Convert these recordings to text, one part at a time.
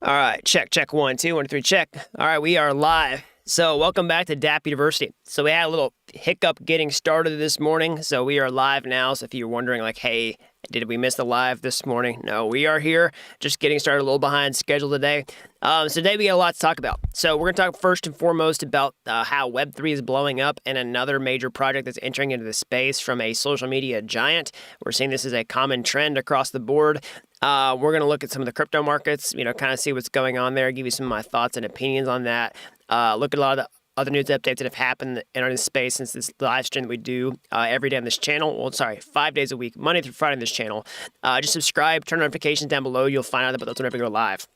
All right, check, 1, 2, 1, 3, check. All right, we are live. So welcome back to Dapp University. So we had a little hiccup getting started this morning. So we are live now. So if you're wondering like, hey, did we miss the live this morning? No, we are here. Just getting started a little behind schedule today. So today we got a lot to talk about. So we're going to talk first and foremost about how Web3 is blowing up and another major project that's entering into the space from a social media giant. We're seeing this as a common trend across the board. We're going to look at some of the crypto markets, kind of see what's going on there, give you some of my thoughts and opinions on that. Look at a lot of the other news updates that have happened in our space since this live stream that we do every day on this channel. Well, sorry, 5 days a week, Monday through Friday on this channel. Just subscribe, turn notifications down below. You'll find out about those whenever we go live.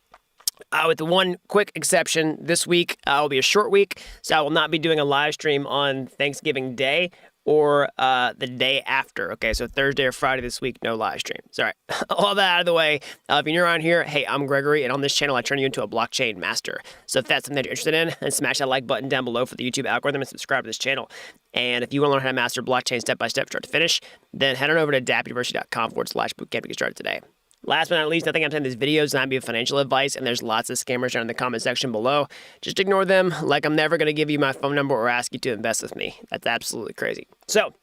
With the one quick exception, this week will be a short week, so I will not be doing a live stream on Thanksgiving Day or the day after. Okay, so Thursday or Friday this week, no live stream. Sorry, all that out of the way. If you're new around here, hey, I'm Gregory, and on this channel, I turn you into a blockchain master. So if that's something that you're interested in, then smash that like button down below for the YouTube algorithm and subscribe to this channel. And if you want to learn how to master blockchain step by step, start to finish, then head on over to dappuniversity.com/bootcamp to get started today. Last but not least, I think I'm saying these videos not be financial advice, and there's lots of scammers down in the comment section below. Just ignore them, like I'm never going to give you my phone number or ask you to invest with me. That's absolutely crazy. So,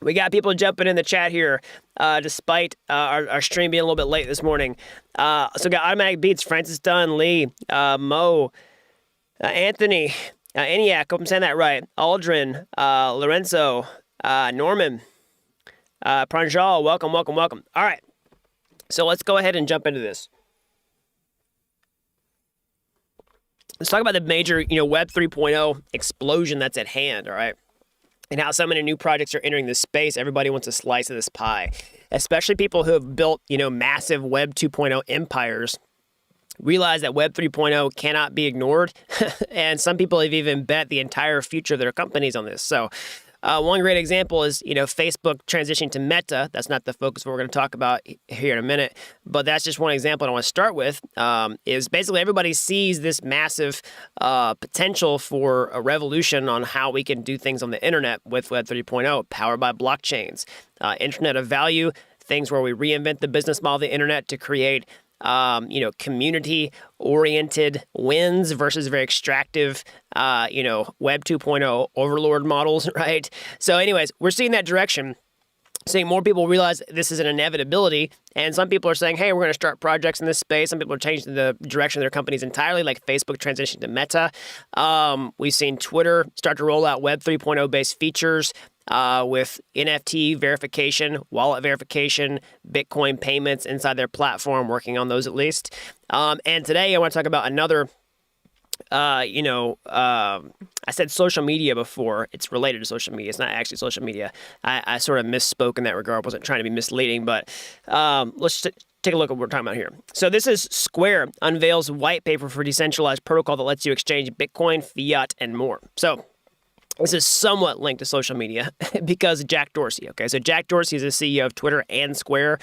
we got people jumping in the chat here, despite our stream being a little bit late this morning. So we got Automatic Beats, Francis Dunn, Lee, Mo, Anthony, ENIAC, hope I'm saying that right, Aldrin, Lorenzo, Norman, Pranjal, welcome. All right. So let's go ahead and jump into this. Let's talk about the major, Web 3.0 explosion that's at hand, all right? And how so many new projects are entering this space. Everybody wants a slice of this pie, especially people who have built, massive Web 2.0 empires. Realize that Web 3.0 cannot be ignored, and some people have even bet the entire future of their companies on this. So one great example is, Facebook transitioning to Meta. That's not the focus of what we're going to talk about here in a minute, but that's just one example I want to start with, is basically everybody sees this massive potential for a revolution on how we can do things on the internet with Web 3.0, powered by blockchains, Internet of Value, things where we reinvent the business model of the internet to create community-oriented wins versus very extractive, Web 2.0 overlord models, right? So anyways, we're seeing that direction. Seeing more people realize this is an inevitability, and some people are saying, hey, we're going to start projects in this space. Some people are changing the direction of their companies entirely, like Facebook transitioning to Meta. We've seen Twitter start to roll out Web 3.0 based features, with NFT verification, wallet verification, Bitcoin payments inside their platform, working on those at least. And today I want to talk about another, I said social media before. It's related to social media. It's not actually social media. I sort of misspoke in that regard. I wasn't trying to be misleading, but let's take a look at what we're talking about here. So this is Square unveils white paper for decentralized protocol that lets you exchange Bitcoin, fiat, and more. So this is somewhat linked to social media because Jack Dorsey, okay? So Jack Dorsey is the CEO of Twitter and Square,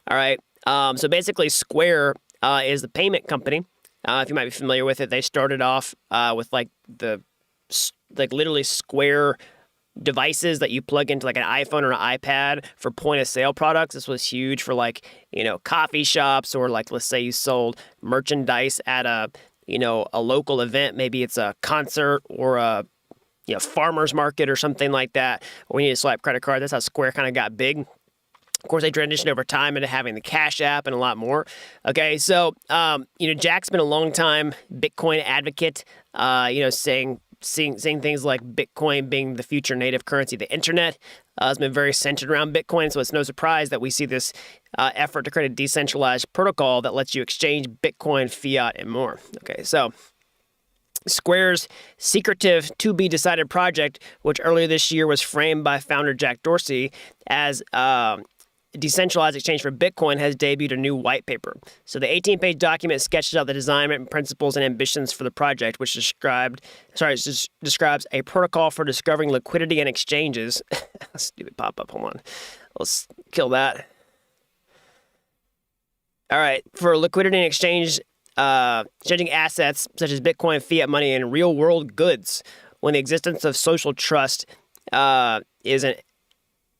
all right? So basically Square is the payment company. If you might be familiar with it, they started off with literally Square devices that you plug into like an iPhone or an iPad for point of sale products. This was huge for coffee shops, or let's say you sold merchandise at a local event. Maybe it's a concert or a farmer's market or something like that. We need to swipe credit card. That's how Square kind of got big. Of course, they transitioned over time into having the Cash App and a lot more. Okay, so, Jack's been a long time Bitcoin advocate, seeing things like Bitcoin being the future native currency of the internet. Has been very centered around Bitcoin, so it's no surprise that we see this effort to create a decentralized protocol that lets you exchange Bitcoin, fiat, and more. Okay, so Square's secretive to-be-decided project, which earlier this year was framed by founder Jack Dorsey as decentralized exchange for Bitcoin, has debuted a new white paper. So the 18-page document sketches out the design and principles and ambitions for the project, which describes a protocol for discovering liquidity and exchanges. Stupid pop-up, hold on. Let's kill that. All right, for liquidity and exchange, exchanging assets such as Bitcoin, fiat money, and real-world goods when the existence of social trust is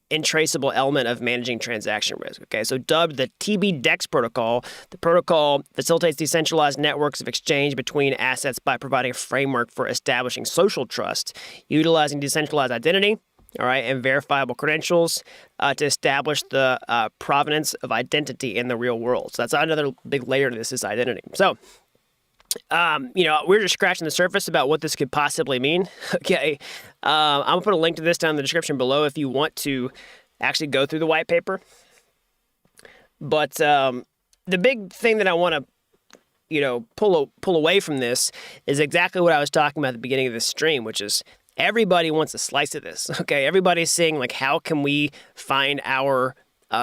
untraceable element of managing transaction risk. Okay, so dubbed the TBDEX protocol, the protocol facilitates decentralized networks of exchange between assets by providing a framework for establishing social trust, utilizing decentralized identity, all right, and verifiable credentials to establish the provenance of identity in the real world. So that's another big layer to this is identity. So, we're just scratching the surface about what this could possibly mean. Okay. I'm going to put a link to this down in the description below if you want to actually go through the white paper. But the big thing that I want to, pull away from this is exactly what I was talking about at the beginning of this stream, which is everybody wants a slice of this. Okay. Everybody's saying, like, how can we find our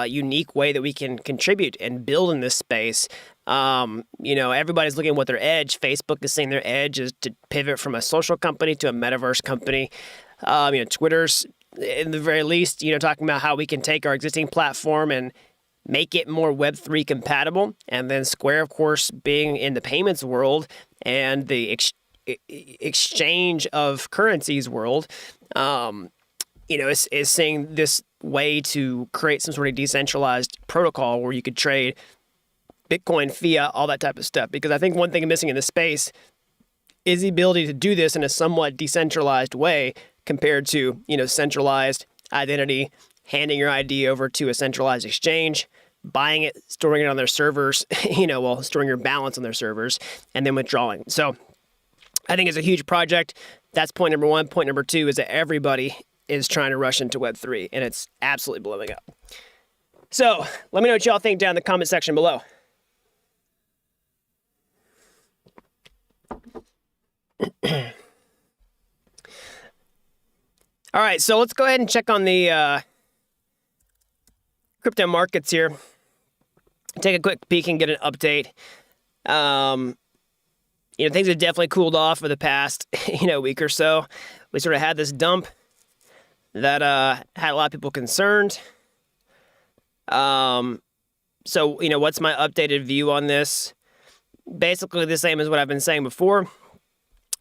unique way that we can contribute and build in this space? Everybody's looking at what their edge. Facebook is saying their edge is to pivot from a social company to a metaverse company. Twitter's, in the very least, talking about how we can take our existing platform and make it more Web3 compatible. And then Square, of course, being in the payments world and the exchange of currencies world, is saying this way to create some sort of decentralized protocol where you could trade Bitcoin, fiat, all that type of stuff. Because I think one thing missing in this space is the ability to do this in a somewhat decentralized way compared to, centralized identity, handing your ID over to a centralized exchange, buying it, storing it on their servers, storing your balance on their servers, and then withdrawing. So I think it's a huge project. That's point number one. Point number two is that everybody is trying to rush into Web3, and it's absolutely blowing up. So let me know what y'all think down in the comment section below. All right, so let's go ahead and check on the crypto markets here. Take a quick peek and get an update. Things have definitely cooled off for the past, week or so. We sort of had this dump that had a lot of people concerned. So, what's my updated view on this? Basically the same as what I've been saying before,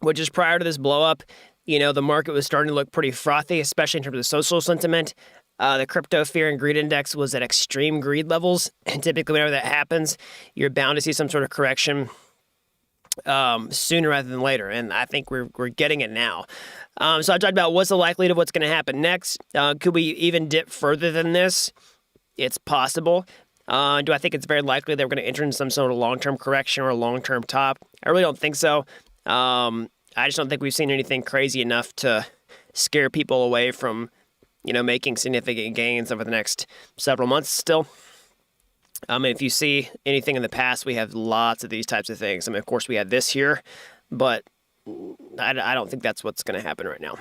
which is prior to this blow up, the market was starting to look pretty frothy, especially in terms of social sentiment. The crypto fear and greed index was at extreme greed levels. And typically whenever that happens, you're bound to see some sort of correction sooner rather than later. And I think we're getting it now. So I talked about what's the likelihood of what's going to happen next. Could we even dip further than this? It's possible. Do I think it's very likely that we're going to enter into some sort of long-term correction or a long-term top? I really don't think so. I just don't think we've seen anything crazy enough to scare people away from, making significant gains over the next several months still. If you see anything in the past, we have lots of these types of things. Of course, we had this here, but I don't think that's what's going to happen right now.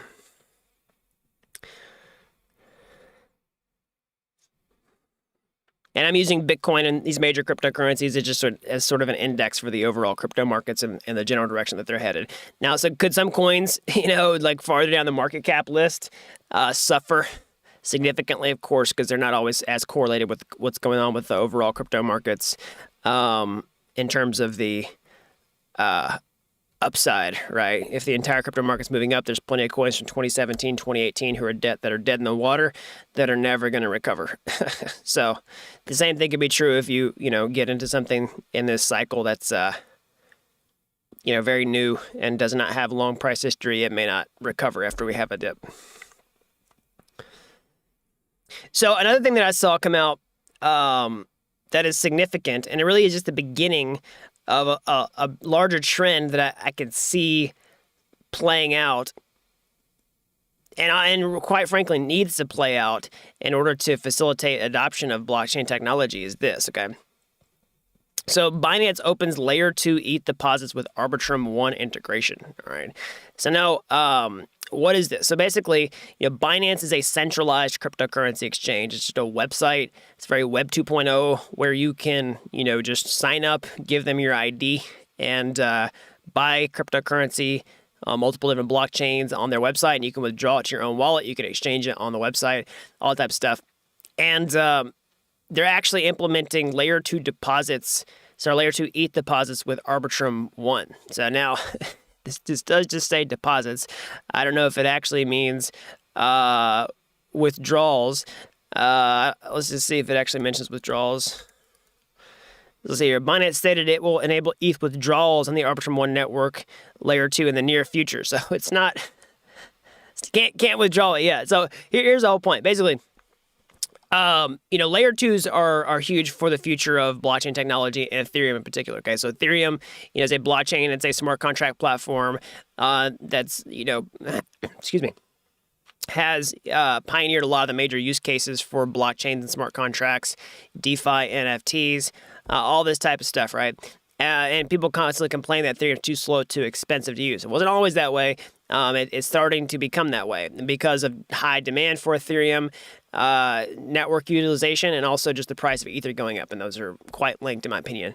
And I'm using Bitcoin and these major cryptocurrencies as sort of an index for the overall crypto markets and the general direction that they're headed. Now, so could some coins, like farther down the market cap list, suffer significantly, of course, because they're not always as correlated with what's going on with the overall crypto markets in terms of the upside, right? If the entire crypto market's moving up, there's plenty of coins from 2017, 2018 that are dead in the water that are never going to recover. So the same thing could be true if you get into something in this cycle that's very new and does not have long price history. It may not recover after we have a dip. So another thing that I saw come out that is significant, and it really is just the beginning of a larger trend that I could see playing out, and quite frankly needs to play out in order to facilitate adoption of blockchain technology is this, okay? So Binance opens layer 2 ETH deposits with Arbitrum 1 integration, all right? So now, what is this? So basically, Binance is a centralized cryptocurrency exchange. It's just a website. It's very Web 2.0 where you can, just sign up, give them your ID, and buy cryptocurrency on multiple different blockchains on their website, and you can withdraw it to your own wallet. You can exchange it on the website, all that type of stuff. And they're actually implementing layer 2 deposits, so layer 2 ETH deposits with Arbitrum 1. So now... This does just say deposits. I don't know if it actually means withdrawals. Let's just see if it actually mentions withdrawals. Let's see here. Binance stated it will enable ETH withdrawals on the Arbitrum 1 network layer 2 in the near future. So it's not, can't withdraw it yet. So here's the whole point. Basically, layer 2s are huge for the future of blockchain technology and Ethereum in particular. Okay, so Ethereum, is a blockchain. It's a smart contract platform that's, excuse me, has pioneered a lot of the major use cases for blockchains and smart contracts, DeFi, NFTs, all this type of stuff, right? And people constantly complain that Ethereum is too slow, too expensive to use. It wasn't always that way. It's starting to become that way because of high demand for Ethereum, network utilization, and also just the price of Ether going up. And those are quite linked, in my opinion.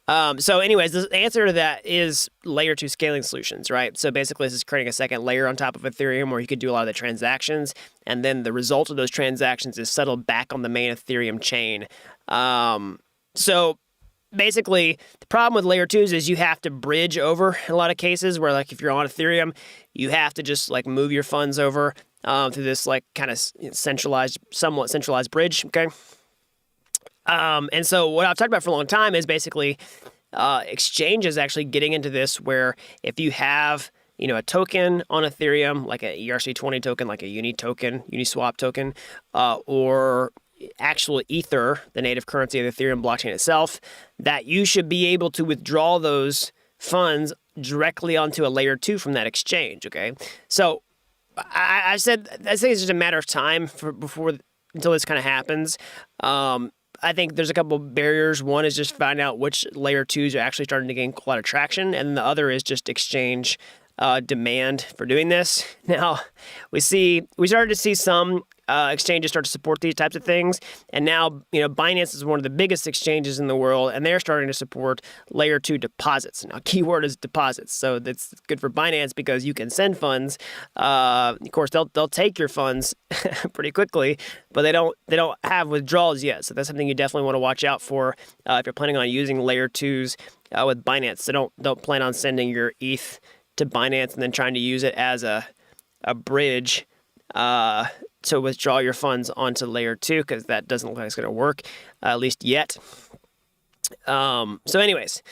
So anyways, the answer to that is layer 2 scaling solutions, right? So basically this is creating a second layer on top of Ethereum where you could do a lot of the transactions, and then the result of those transactions is settled back on the main Ethereum chain. So basically the problem with layer 2s is you have to bridge over in a lot of cases where, like, if you're on Ethereum, you have to just like move your funds over through this like kind of somewhat centralized bridge, okay? And so what I've talked about for a long time is basically exchanges actually getting into this, where if you have, a token on Ethereum, like a ERC20 token, like a Uniswap token, or actual Ether, the native currency of the Ethereum blockchain itself, that you should be able to withdraw those funds directly onto a layer 2 from that exchange, okay? So I think it's just a matter of time until this kind of happens. I think there's a couple of barriers. One is just finding out which layer 2s are actually starting to gain a lot of traction, and the other is just exchange demand for doing this. Now, we started to see some exchanges start to support these types of things, and now Binance is one of the biggest exchanges in the world, and they're starting to support layer 2 deposits. Now, keyword is deposits, so that's good for Binance because you can send funds. Of course, they'll take your funds pretty quickly, but they don't have withdrawals yet. So that's something you definitely want to watch out for if you're planning on using layer 2s with Binance. So don't plan on sending your ETH to Binance and then trying to use it as a bridge to withdraw your funds onto layer 2, because that doesn't look like it's going to work, at least yet. So anyways,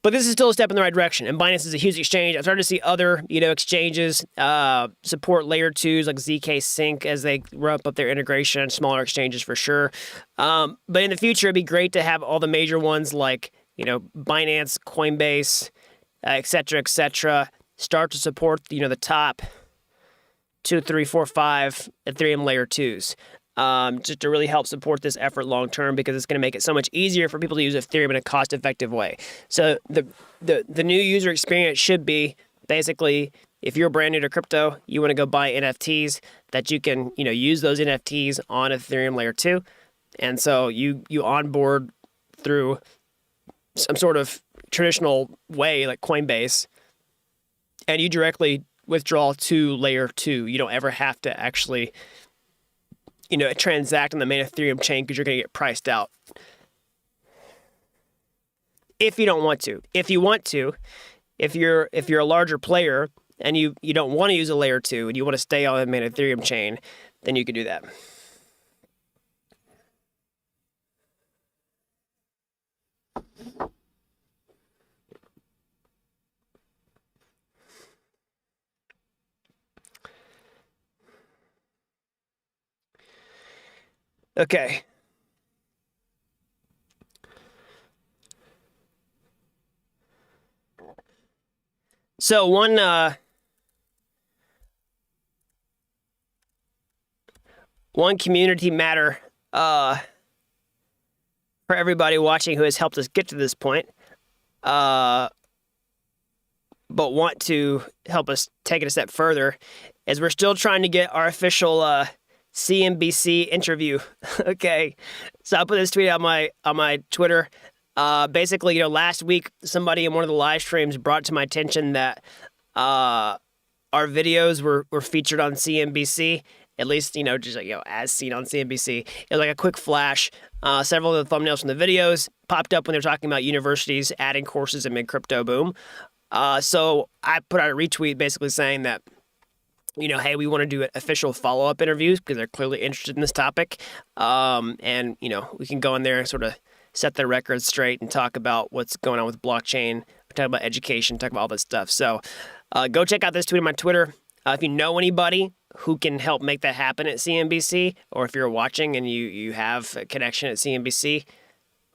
but this is still a step in the right direction, and Binance is a huge exchange. I've started to see other, exchanges support layer 2s like ZK Sync as they ramp up their integration, smaller exchanges for sure. But in the future, it'd be great to have all the major ones like, Binance, Coinbase, et cetera, start to support, the top 2, 3, 4, 5 Ethereum layer 2s, just to really help support this effort long term, because it's going to make it so much easier for people to use Ethereum in a cost-effective way. So the new user experience should be basically, if you're brand new to crypto, you want to go buy NFTs, that you can use those NFTs on Ethereum layer 2, and so you onboard through some sort of traditional way like Coinbase, and you directly withdraw to layer 2. You don't ever have to actually, transact on the main Ethereum chain, because you're going to get priced out. If you don't want to. If you want to, if you're a larger player and you don't want to use a layer 2 and you want to stay on the main Ethereum chain, then you can do that. Okay. So one community matter for everybody watching who has helped us get to this point, but want to help us take it a step further, is we're still trying to get our official CNBC interview. Okay, so I put this tweet on my Twitter. Basically, last week somebody in one of the live streams brought to my attention that our videos were featured on CNBC. At least, just as seen on CNBC. It was like a quick flash. Several of the thumbnails from the videos popped up when they were talking about universities adding courses amid crypto boom. So I put out a retweet basically saying that hey, we want to do official follow-up interviews because they're clearly interested in this topic. And, we can go in there and sort of set their records straight and talk about what's going on with blockchain, talk about education, talk about all this stuff. So go check out this tweet on my Twitter. If you know anybody who can help make that happen at CNBC, or if you're watching and you have a connection at CNBC,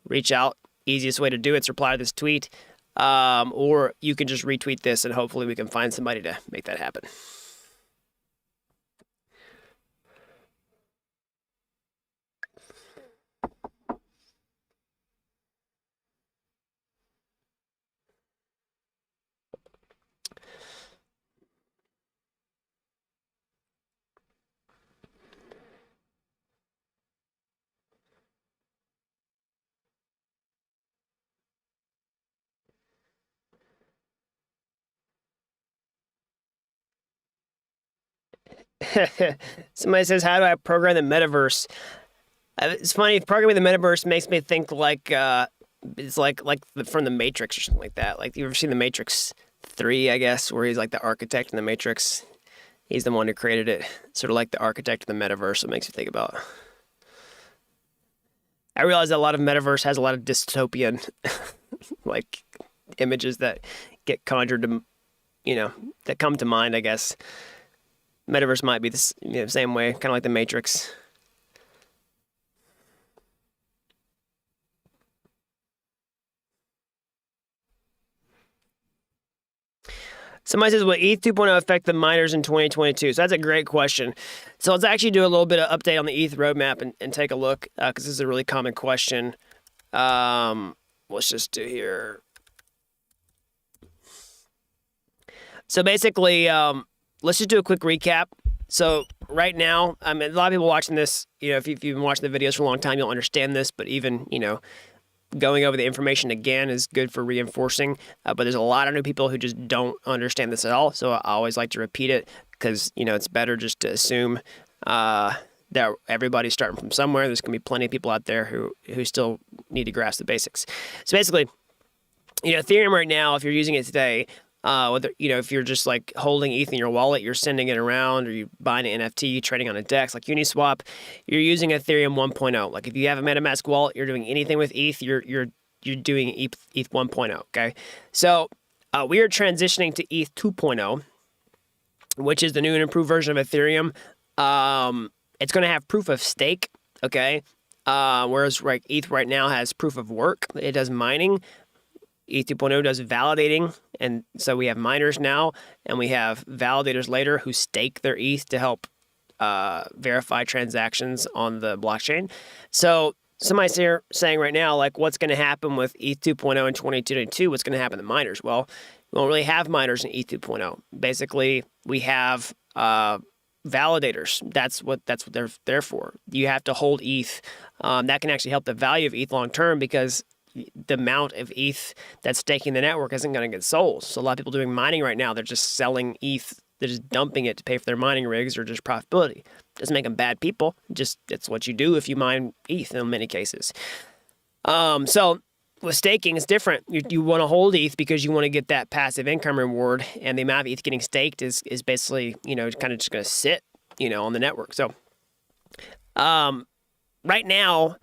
reach out. Easiest way to do it is reply to this tweet. Or you can just retweet this and hopefully we can find somebody to make that happen. Somebody says, how do I program the metaverse? It's funny, programming the metaverse makes me think like it's like from the Matrix or something like that. Like, you ever seen the Matrix 3, I guess, where he's like the architect in the Matrix? He's the one who created it, sort of like the architect of the metaverse. It makes me think about. I realize that a lot of metaverse has a lot of dystopian like images that get conjured to, that come to mind, I guess. Metaverse might be the same way, kind of like the Matrix. Somebody says, will ETH 2.0 affect the miners in 2022? So that's a great question. So let's actually do a little bit of update on the ETH roadmap and take a look, because this is a really common question. Let's just do here. So basically, let's just do a quick recap. So right now, a lot of people watching this, if you've been watching the videos for a long time, you'll understand this, but even, going over the information again is good for reinforcing, but there's a lot of new people who just don't understand this at all. So I always like to repeat it because, it's better just to assume that everybody's starting from somewhere. There's going to be plenty of people out there who still need to grasp the basics. So basically, Ethereum right now, if you're using it today, whether, if you're just like holding ETH in your wallet, you're sending it around, or you buying an NFT, trading on a DEX like Uniswap, you're using Ethereum 1.0. Like, if you have a MetaMask wallet, you're doing anything with ETH, you're doing ETH 1.0. Okay, so we are transitioning to ETH 2.0, which is the new and improved version of Ethereum. It's going to have proof of stake. Okay, whereas ETH right now has proof of work. It does mining. ETH 2.0 does validating, and so we have miners now, and we have validators later who stake their ETH to help verify transactions on the blockchain. So somebody's here saying right now, like, what's going to happen with ETH 2.0 in 2022? What's going to happen to miners? Well, we don't really have miners in ETH 2.0. Basically, we have validators. That's what they're there for. You have to hold ETH. That can actually help the value of ETH long term, because the amount of ETH that's staking the network isn't going to get sold. So a lot of people doing mining right now, they're just selling ETH. They're just dumping it to pay for their mining rigs or just profitability. Doesn't make them bad people. Just, it's what you do if you mine ETH in many cases. So with staking, it's different. You want to hold ETH because you want to get that passive income reward, and the amount of ETH getting staked is basically, kind of just going to sit, on the network. So right now,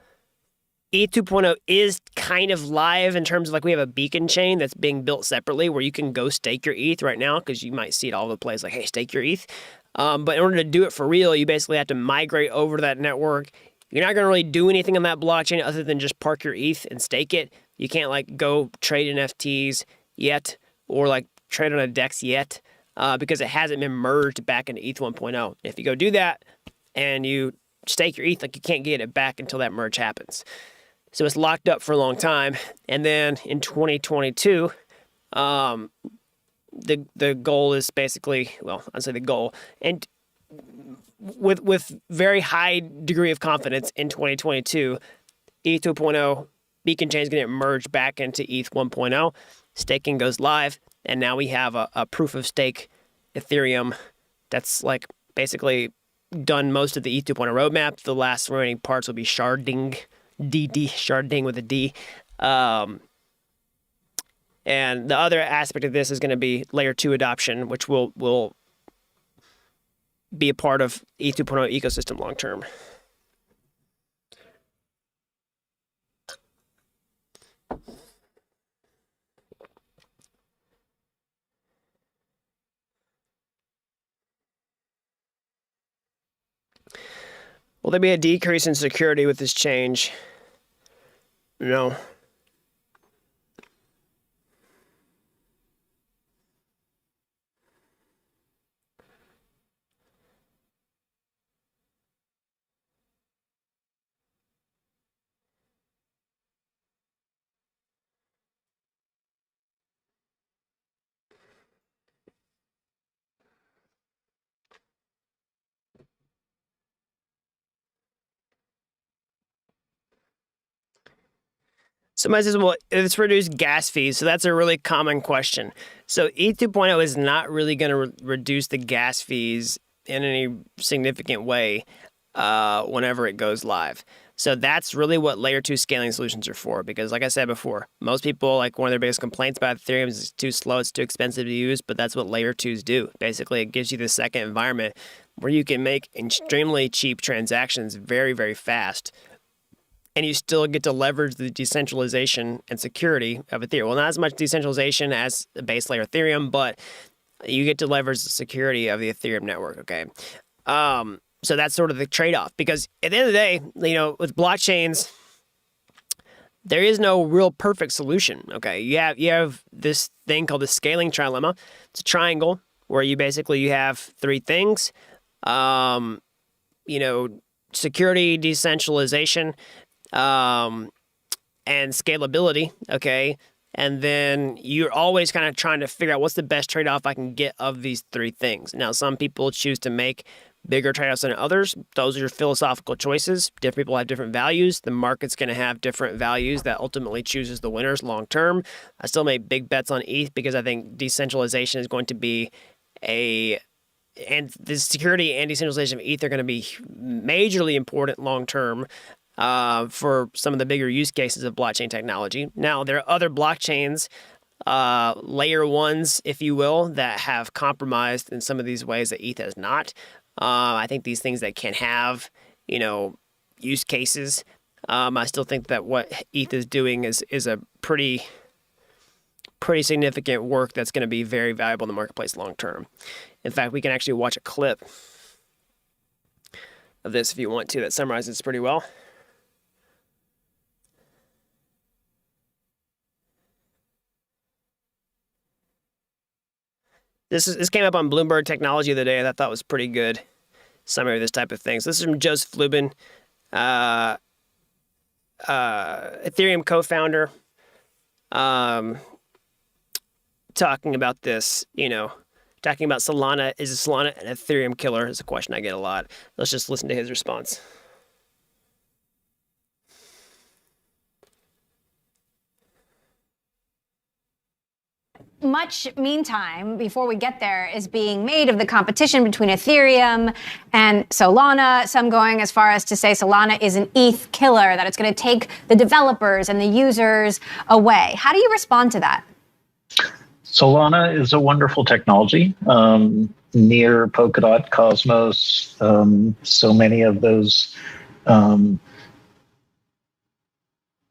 ETH 2.0 is kind of live in terms of, like, we have a beacon chain that's being built separately where you can go stake your ETH right now, because you might see it all over the place, like, hey, stake your ETH. But in order to do it for real, you basically have to migrate over to that network. You're not going to really do anything on that blockchain other than just park your ETH and stake it. You can't, like, go trade NFTs yet, or, like, trade on a DEX yet, because it hasn't been merged back into ETH 1.0. If you go do that and you stake your ETH, like, you can't get it back until that merge happens. So it's locked up for a long time. And then in 2022, the goal is basically, well, I'd say the goal, and with very high degree of confidence in 2022, ETH 2.0 beacon chain is going to get merged back into ETH 1.0. Staking goes live, and now we have a proof of stake Ethereum that's, like, basically done most of the ETH 2.0 roadmap. The last remaining parts will be sharding. Sharding with a D. And the other aspect of this is going to be layer 2 adoption, which will be a part of ETH 2.0 ecosystem long term. Will there be a decrease in security with this change? No. Somebody says, well, it's reduced gas fees. So that's a really common question. So ETH 2.0 is not really going to reduce the gas fees in any significant way whenever it goes live. So that's really what layer 2 scaling solutions are for. Because like I said before, most people, like one of their biggest complaints about Ethereum is it's too slow, it's too expensive to use, but that's what layer 2s do. Basically, it gives you the second environment where you can make extremely cheap transactions very, very fast. And you still get to leverage the decentralization and security of Ethereum. Well, not as much decentralization as the base layer Ethereum, but you get to leverage the security of the Ethereum network, okay? So that's sort of the trade-off. Because at the end of the day, with blockchains, there is no real perfect solution, okay? You have this thing called the scaling trilemma. It's a triangle where you have three things. Security, decentralization, and scalability, okay? And then you're always kind of trying to figure out what's the best trade-off I can get of these three things. Now, some people choose to make bigger trade-offs than others. Those are your philosophical choices. Different people have different values. The market's going to have different values that ultimately chooses the winners long term. I still make big bets on ETH because I think decentralization is going to be and the security and decentralization of ETH are going to be majorly important long term. For some of the bigger use cases of blockchain technology. Now, there are other blockchains, layer ones, if you will, that have compromised in some of these ways that ETH has not. I think these things that can have, use cases. I still think that what ETH is doing is a pretty significant work that's going to be very valuable in the marketplace long term. In fact, we can actually watch a clip of this if you want to that summarizes this pretty well. This came up on Bloomberg Technology the other day. I thought was pretty good summary of this type of thing. So this is from Joseph Lubin, Ethereum co-founder, talking about this, talking about Solana. Is Solana an Ethereum killer? Is a question I get a lot. Let's just listen to his response. Much meantime, before we get there, is being made of the competition between Ethereum and Solana. Some going as far as to say Solana is an ETH killer, that it's going to take the developers and the users away. How do you respond to that? Solana is a wonderful technology. Near, Polkadot, Cosmos, so many of those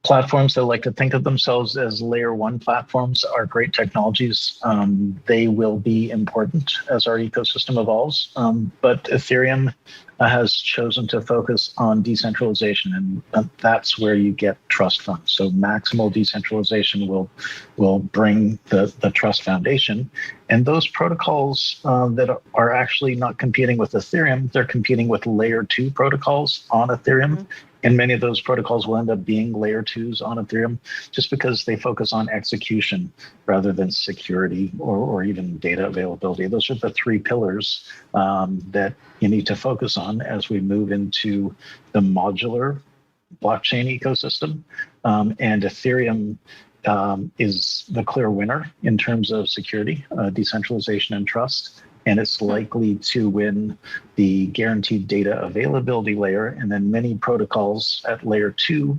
platforms that like to think of themselves as layer one platforms are great technologies. They will be important as our ecosystem evolves. But Ethereum has chosen to focus on decentralization, and that's where you get trust from. So maximal decentralization will bring the trust foundation. And those protocols that are actually not competing with Ethereum, they're competing with layer 2 protocols on Ethereum. Mm-hmm. And many of those protocols will end up being layer 2s on Ethereum just because they focus on execution rather than security or even data availability. Those are the three pillars that you need to focus on as we move into the modular blockchain ecosystem. And Ethereum is the clear winner in terms of security, decentralization, and trust. And it's likely to win the guaranteed data availability layer. And then many protocols at layer 2,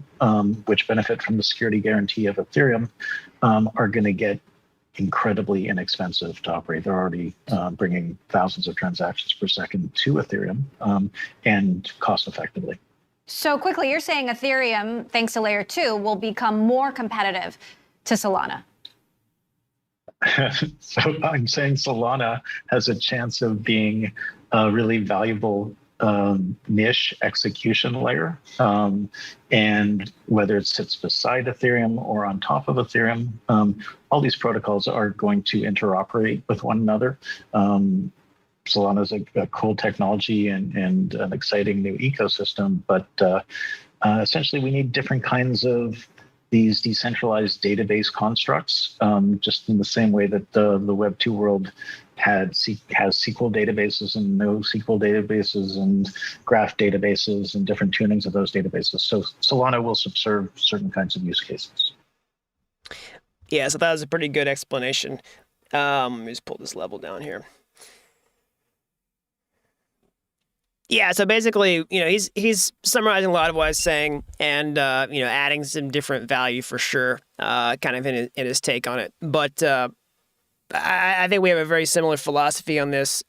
which benefit from the security guarantee of Ethereum, are going to get incredibly inexpensive to operate. They're already bringing thousands of transactions per second to Ethereum and cost effectively. So quickly, you're saying Ethereum, thanks to layer 2, will become more competitive to Solana. So I'm saying Solana has a chance of being a really valuable niche execution layer. And whether it sits beside Ethereum or on top of Ethereum, all these protocols are going to interoperate with one another. Solana is a cool technology and an exciting new ecosystem, but essentially we need different kinds of these decentralized database constructs, just in the same way that the Web 2 world has SQL databases and NoSQL databases and graph databases and different tunings of those databases. So Solana will subserve certain kinds of use cases. Yeah, so that was a pretty good explanation. Let me just pull this level down here. Yeah, so basically, he's summarizing a lot of what I was saying and, adding some different value for sure, kind of in his take on it. But I think we have a very similar philosophy on this,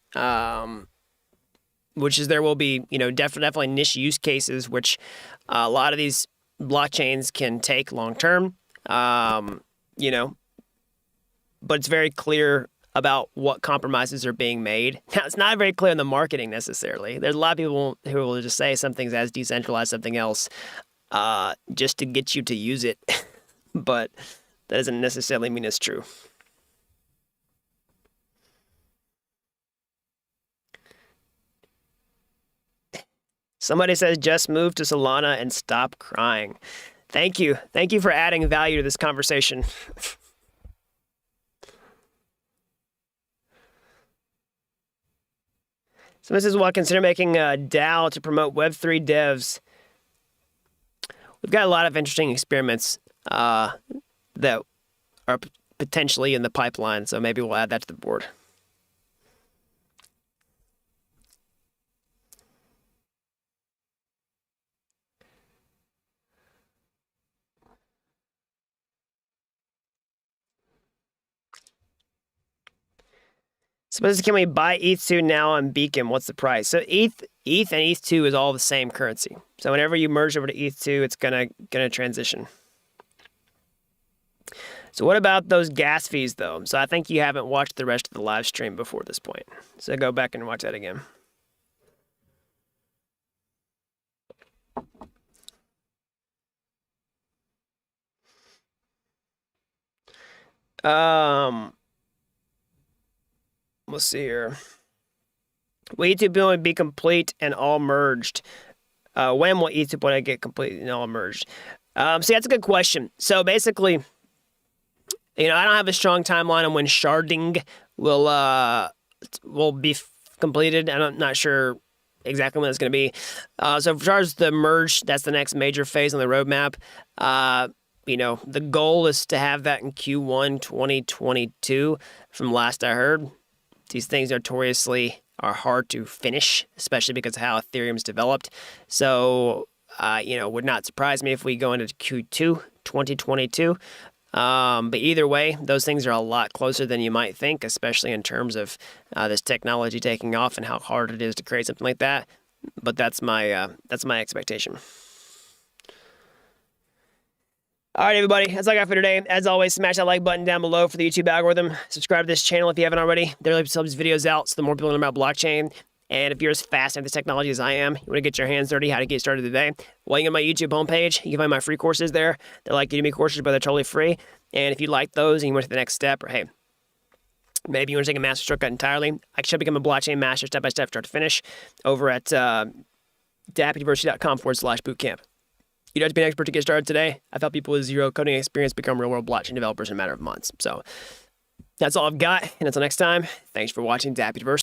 which is there will be, definitely niche use cases, which a lot of these blockchains can take long term, but it's very clear about what compromises are being made. Now, it's not very clear in the marketing necessarily. There's a lot of people who will just say something's as decentralized something else just to get you to use it. But that doesn't necessarily mean it's true. Somebody says, just move to Solana and stop crying. Thank you. Thank you for adding value to this conversation. So this is what consider making a DAO to promote Web3 devs. We've got a lot of interesting experiments that are potentially in the pipeline, so maybe we'll add that to the board. Suppose can we buy ETH2 now on Beacon? What's the price? So ETH and ETH2 is all the same currency. So whenever you merge over to ETH2, it's gonna transition. So what about those gas fees though? So I think you haven't watched the rest of the live stream before this point. So go back and watch that again. Let's see here. Will ETH2 be complete and all merged? When will ETH2 get complete and all merged? See, that's a good question. So basically, I don't have a strong timeline on when sharding will be completed. I'm not sure exactly when it's going to be. So as far as the merge, that's the next major phase on the roadmap. The goal is to have that in Q1 2022 from last I heard. These things notoriously are hard to finish, especially because of how Ethereum's developed. So, would not surprise me if we go into Q2 2022. But either way, those things are a lot closer than you might think, especially in terms of this technology taking off and how hard it is to create something like that. But that's my expectation. All right, everybody, that's all I got for today. As always, smash that like button down below for the YouTube algorithm. Subscribe to this channel if you haven't already. There will be some videos out so the more people learn about blockchain. And if you're as fast at this technology as I am, you want to get your hands dirty, how to get started today, well, you can go to my YouTube homepage. You can find my free courses there. They're like Udemy courses, but they're totally free. And if you like those and you want to the next step, or hey, maybe you want to take a master shortcut entirely, I should become a blockchain master step-by-step, start to finish, over at dappuniversity.com/bootcamp. You don't have to be an expert to get started today. I've helped people with zero coding experience become real-world blockchain developers in a matter of months. So that's all I've got. And until next time, thanks for watching Dapp University.